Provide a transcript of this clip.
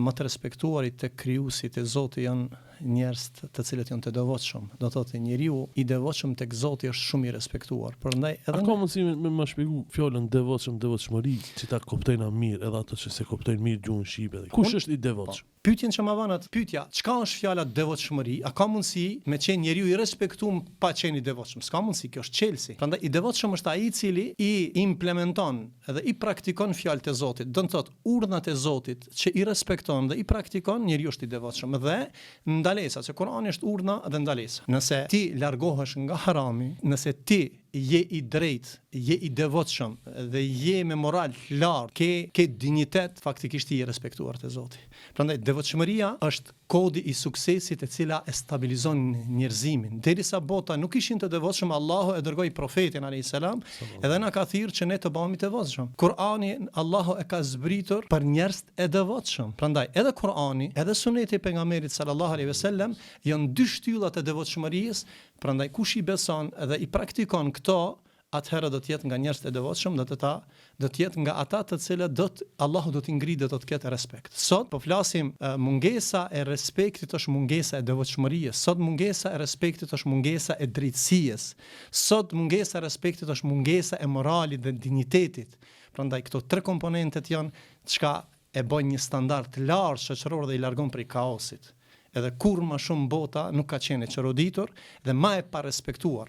më të respektuarit të krijuesi të Zoti janë njerëz të cilët janë të devotshëm. Do thotë njeriu i devotshëm tek Zoti është shumë i respektuar. Prandaj A ka mundësi me më shpjegu fjalën devotshmëri, që ta kuptojna mirë, edhe ato që se kuptojnë mirë gjuhën shqipe. Kush është i devotshëm? Pyetjen që më vanat, pyetja, çka është fjala devotshmëri? A ka mundësi me qenë njeriu i respektuar pa qenë i devotshëm? S'ka mundësi, kjo është çelësi. Prandaj i devotshëm është ai i cili i implementon dhe i praktikon fjalët e Zotit. Do të thotë urdhnat e Zotit që i respekton dhe i praktikon, njeriu është i devotshëm. Dhe ndalesa, se Kurani është urdhna dhe ndalesa. Nëse ti largohesh nga harami, nëse ti je i drejt, je i devotshëm dhe je me moral të lartë, ke dinjitet, faktikisht i respektuar te Zoti. Prandaj devotshmëria është kodi i suksesit e cila e stabilizon njerëzimin. Derisa bota nuk ishin të devotshëm, Allahu e dërgoi profetin alayhis salam, edhe na ka thirrë që ne të bëhemi të devotshëm. Kurani Allahu e ka zbritur për njerëz e devotshëm. Prandaj edhe Kurani, edhe suneti e pejgamberit sallallahu alaihi wasallam janë dy shtyllat e devotshmërisë. Prandaj kush i beson dhe i praktikon këto, atëherë do të jetë nga njerëzit e devotshëm, do të jetë nga ata të cilët Allahu do t'i ngritë, do të ketë respekt. Sot po flasim mungesa e respektit është mungesa e devotshmërisë. Sot mungesa e respektit është mungesa e drejtësisë. Sot mungesa e respektit është mungesa e moralit dhe dinjitetit. Prandaj këto tre komponentet janë çka e bën një standard të lartë shoqëror dhe i largon prej kaosit. Edhe kur më shumë bota nuk ka qenë e çoroditur dhe më e pa respektuar.